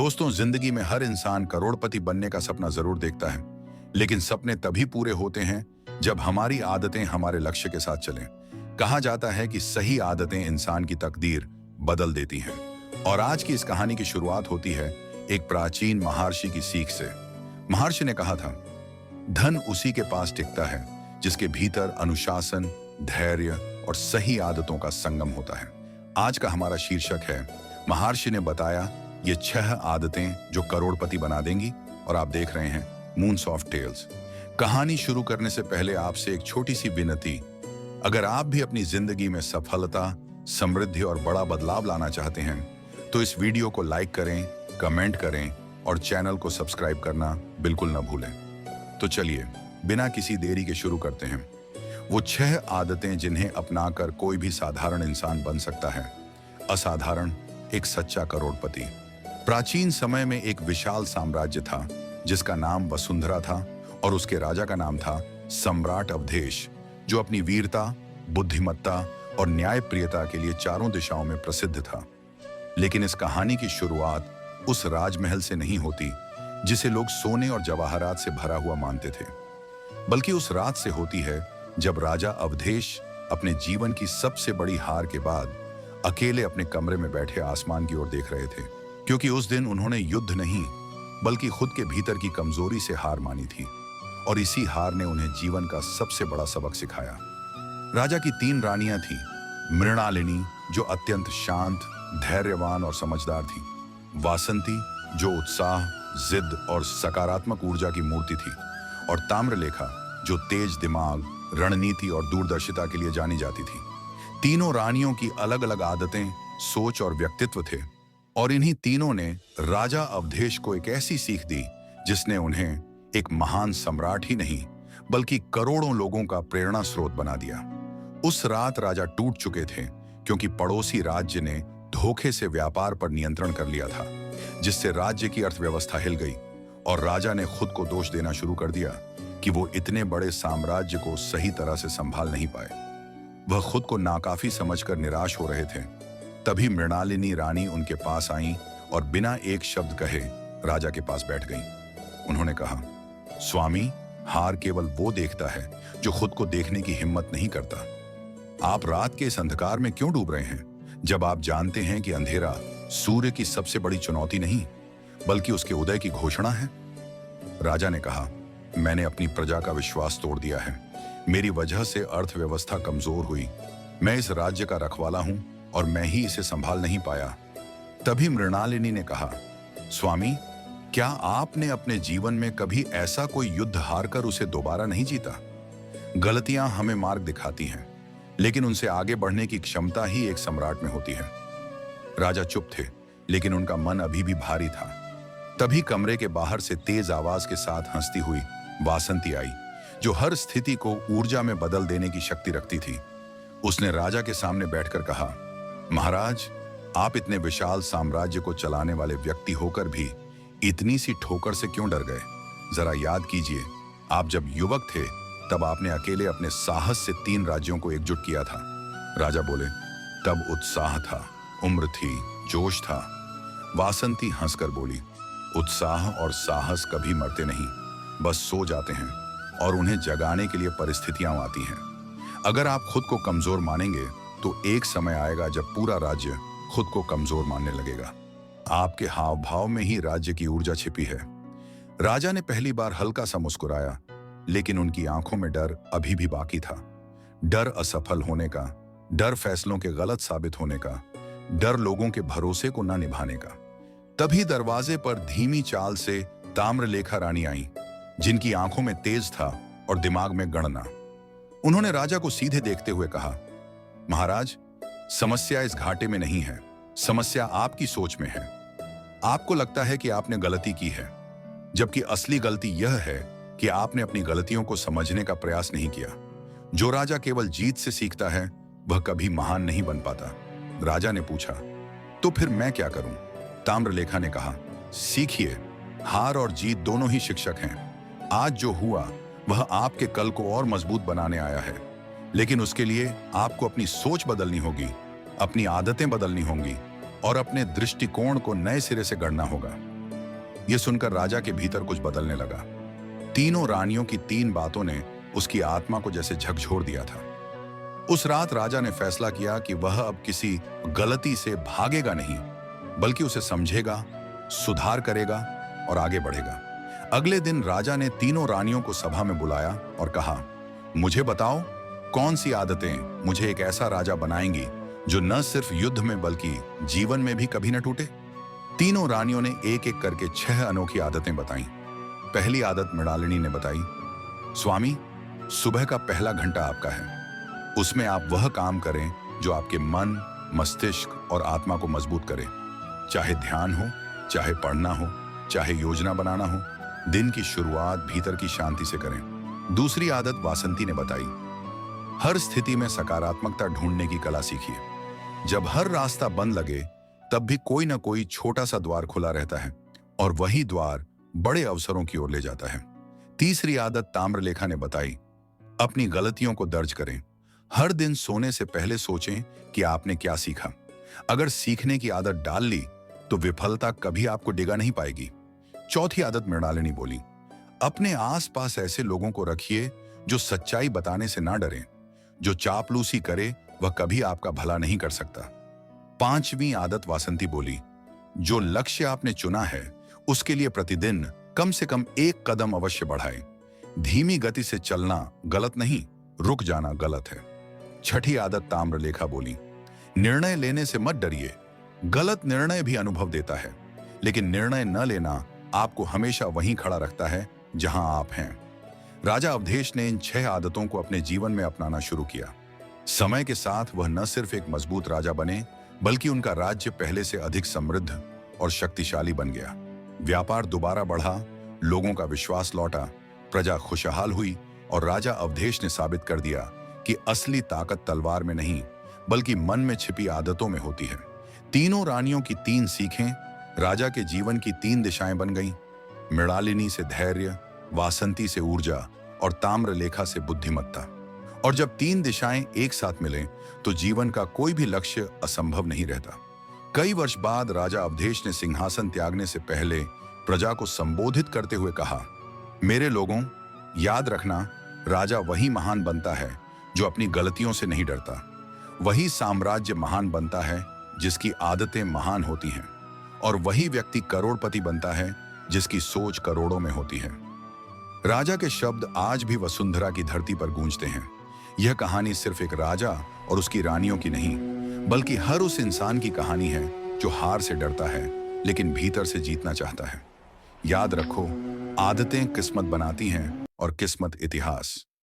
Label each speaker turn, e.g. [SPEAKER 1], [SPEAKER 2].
[SPEAKER 1] दोस्तों, जिंदगी में हर इंसान करोड़पति बनने का सपना जरूर देखता है, लेकिन सपने तभी पूरे होते हैं जब हमारी आदतें हमारे लक्ष्य के साथ चलें। कहा जाता है कि सही आदतें इंसान की तकदीर बदल देती हैं। और आज की इस कहानी की शुरुआत होती है एक प्राचीन महर्षि की सीख से। महर्षि ने कहा था, धन उसी के पास टिकता है जिसके भीतर अनुशासन, धैर्य और सही आदतों का संगम होता है। आज का हमारा शीर्षक है, महर्षि ने बताया ये 6 आदतें जो करोड़पति बना देंगी। और आप देख रहे हैं मून्स ऑफ टेल्स। कहानी शुरू करने से पहले आपसे एक छोटी सी विनती, अगर आप भी अपनी जिंदगी में सफलता, समृद्धि और बड़ा बदलाव लाना चाहते हैं तो इस वीडियो को लाइक करें, कमेंट करें और चैनल को सब्सक्राइब करना बिल्कुल न भूलें। तो चलिए बिना किसी देरी के शुरू करते हैं। वो 6 आदतें जिन्हें अपनाकर कोई भी साधारण इंसान बन सकता है, असाधारण एक सच्चा करोड़पति। प्राचीन समय में एक विशाल साम्राज्य था जिसका नाम वसुंधरा था और उसके राजा का नाम था सम्राट अवधेश, जो अपनी वीरता, बुद्धिमत्ता और न्यायप्रियता के लिए चारों दिशाओं में प्रसिद्ध था। लेकिन इस कहानी की शुरुआत उस राजमहल से नहीं होती जिसे लोग सोने और जवाहरात से भरा हुआ मानते थे, बल्कि उस रात से होती है जब राजा अवधेश अपने जीवन की सबसे बड़ी हार के बाद अकेले अपने कमरे में बैठे आसमान की ओर देख रहे थे, क्योंकि उस दिन उन्होंने युद्ध नहीं बल्कि खुद के भीतर की कमजोरी से हार मानी थी। और इसी हार ने उन्हें जीवन का सबसे बड़ा सबक सिखाया। राजा की 3 रानियां थीं। मृणालिनी, जो अत्यंत शांत, धैर्यवान और समझदार थी। वासंती, जो उत्साह, जिद और सकारात्मक ऊर्जा की मूर्ति थी। और ताम्रलेखा, जो तेज दिमाग, रणनीति और दूरदर्शिता के लिए जानी जाती थी। तीनों रानियों की अलग अलग आदतें, सोच और व्यक्तित्व थे। और इन्हीं तीनों ने राजा अवधेश को एक ऐसी सीख दी जिसने उन्हें एक महान सम्राट ही नहीं बल्कि करोड़ों लोगों का प्रेरणा स्रोत बना दिया। उस रात राजा टूट चुके थे क्योंकि पड़ोसी राज्य ने धोखे से व्यापार पर नियंत्रण कर लिया था, जिससे राज्य की अर्थव्यवस्था हिल गई। और राजा ने खुद को दोष देना शुरू कर दिया कि वो इतने बड़े साम्राज्य को सही तरह से संभाल नहीं पाए। वह खुद को नाकाफी समझकर निराश हो रहे थे। तभी मृणालिनी रानी उनके पास आईं और बिना एक शब्द कहे राजा के पास बैठ गईं। उन्होंने कहा, स्वामी, हार केवल वो देखता है जो खुद को देखने की हिम्मत नहीं करता। आप रात के इस अंधकार में क्यों डूब रहे हैं जब आप जानते हैं कि अंधेरा सूर्य की सबसे बड़ी चुनौती नहीं बल्कि उसके उदय की घोषणा है? राजा ने कहा, मैंने अपनी प्रजा का विश्वास तोड़ दिया है। मेरी वजह से अर्थव्यवस्था कमजोर हुई। मैं इस राज्य का रखवाला हूं और मैं ही इसे संभाल नहीं पाया। तभी मृणालिनी ने कहा, स्वामी, क्या आपने अपने जीवन में कभी ऐसा कोई युद्ध हारकर उसे दोबारा नहीं जीता? गलतियां हमें मार्ग दिखाती हैं, लेकिन उनसे आगे बढ़ने की क्षमता ही एक सम्राट में होती है। राजा चुप थे, लेकिन उनका मन अभी भी भारी था। तभी कमरे के बाहर से तेज आवाज के साथ हंसती हुई वासंती आई, जो हर स्थिति को ऊर्जा में बदल देने की शक्ति रखती थी। उसने राजा के सामने बैठकर कहा, महाराज, आप इतने विशाल साम्राज्य को चलाने वाले व्यक्ति होकर भी इतनी सी ठोकर से क्यों डर गए? जरा याद कीजिए, आप जब युवक थे तब आपने अकेले अपने साहस से 3 राज्यों को एकजुट किया था। राजा बोले, तब उत्साह था, उम्र थी, जोश था। वासंती हंसकर बोली, उत्साह और साहस कभी मरते नहीं, बस सो जाते हैं और उन्हें जगाने के लिए परिस्थितियां आती हैं। अगर आप खुद को कमजोर मानेंगे तो एक समय आएगा जब पूरा राज्य खुद को कमजोर मानने लगेगा। आपके हाव भाव में ही राज्य की ऊर्जा छिपी है। राजा ने पहली बार हल्का सा मुस्कुराया, लेकिन उनकी आंखों में डर अभी भी बाकी था। डर असफल होने का, डर फैसलों के गलत साबित होने का, डर लोगों के भरोसे को न निभाने का। तभी दरवाजे पर धीमी चाल से ताम्रलेखा रानी आई, जिनकी आंखों में तेज था और दिमाग में गणना। उन्होंने राजा को सीधे देखते हुए कहा, महाराज, समस्या इस घाटे में नहीं है, समस्या आपकी सोच में है। आपको लगता है कि आपने गलती की है, जबकि असली गलती यह है कि आपने अपनी गलतियों को समझने का प्रयास नहीं किया। जो राजा केवल जीत से सीखता है वह कभी महान नहीं बन पाता। राजा ने पूछा, तो फिर मैं क्या करूं? ताम्रलेखा ने कहा, सीखिए, हार और जीत दोनों ही शिक्षक हैं। आज जो हुआ वह आपके कल को और मजबूत बनाने आया है, लेकिन उसके लिए आपको अपनी सोच बदलनी होगी, अपनी आदतें बदलनी होंगी और अपने दृष्टिकोण को नए सिरे से गढ़ना होगा। यह सुनकर राजा के भीतर कुछ बदलने लगा। तीनों रानियों की तीन बातों ने उसकी आत्मा को जैसे झकझोर दिया था। उस रात राजा ने फैसला किया कि वह अब किसी गलती से भागेगा नहीं, बल्कि उसे समझेगा, सुधार करेगा और आगे बढ़ेगा। अगले दिन राजा ने तीनों रानियों को सभा में बुलाया और कहा, मुझे बताओ कौन सी आदतें मुझे एक ऐसा राजा बनाएंगी जो न सिर्फ युद्ध में बल्कि जीवन में भी कभी न टूटे। तीनों रानियों ने एक एक करके 6 अनोखी आदतें बताईं। पहली आदत मृणालिनी ने बताई, स्वामी, सुबह का पहला घंटा आपका है। उसमें आप वह काम करें जो आपके मन, मस्तिष्क और आत्मा को मजबूत करे। चाहे ध्यान हो, चाहे पढ़ना हो, चाहे योजना बनाना हो, दिन की शुरुआत भीतर की शांति से करें। दूसरी आदत वासंती ने बताई, हर स्थिति में सकारात्मकता ढूंढने की कला सीखिए। जब हर रास्ता बंद लगे तब भी कोई ना कोई छोटा सा द्वार खुला रहता है और वही द्वार बड़े अवसरों की ओर ले जाता है। तीसरी आदत ताम्रलेखा ने बताई, अपनी गलतियों को दर्ज करें। हर दिन सोने से पहले सोचें कि आपने क्या सीखा। अगर सीखने की आदत डाल ली तो विफलता कभी आपको डिगा नहीं पाएगी। चौथी आदत मृणालिनी बोली, अपने आसपास ऐसे लोगों को रखिए जो सच्चाई बताने से ना डरें। जो चापलूसी करे वह कभी आपका भला नहीं कर सकता। पांचवी आदत वासंती बोली, जो लक्ष्य आपने चुना है उसके लिए प्रतिदिन कम से कम 1 कदम अवश्य बढ़ाएं। धीमी गति से चलना गलत नहीं, रुक जाना गलत है। छठी आदत ताम्रलेखा बोली, निर्णय लेने से मत डरिए। गलत निर्णय भी अनुभव देता है, लेकिन निर्णय न लेना आपको हमेशा वहीं खड़ा रखता है जहां आप हैं। राजा अवधेश ने इन 6 आदतों को अपने जीवन में अपनाना शुरू किया। समय के साथ वह न सिर्फ एक मजबूत राजा बने, बल्कि उनका राज्य पहले से अधिक समृद्ध और शक्तिशाली बन गया। व्यापार दोबारा बढ़ा, लोगों का विश्वास लौटा, प्रजा खुशहाल हुई और राजा अवधेश ने साबित कर दिया कि असली ताकत तलवार में नहीं, बल्कि मन में छिपी आदतों में होती है। तीनों रानियों की 3 सीखें राजा के जीवन की 3 दिशाएं बन गईं। मृणालिनी से धैर्य, वासंती से ऊर्जा और ताम्रलेखा से बुद्धिमत्ता। और जब 3 दिशाएं एक साथ मिलें तो जीवन का कोई भी लक्ष्य असंभव नहीं रहता। कई वर्ष बाद राजा अवधेश ने सिंहासन त्यागने से पहले प्रजा को संबोधित करते हुए कहा, मेरे लोगों, याद रखना, राजा वही महान बनता है जो अपनी गलतियों से नहीं डरता। वही साम्राज्य महान बनता है जिसकी आदतें महान होती हैं। और वही व्यक्ति करोड़पति बनता है जिसकी सोच करोड़ों में होती है। राजा के शब्द आज भी वसुंधरा की धरती पर गूंजते हैं। यह कहानी सिर्फ एक राजा और उसकी रानियों की नहीं, बल्कि हर उस इंसान की कहानी है जो हार से डरता है लेकिन भीतर से जीतना चाहता है। याद रखो, आदतें किस्मत बनाती हैं और किस्मत इतिहास।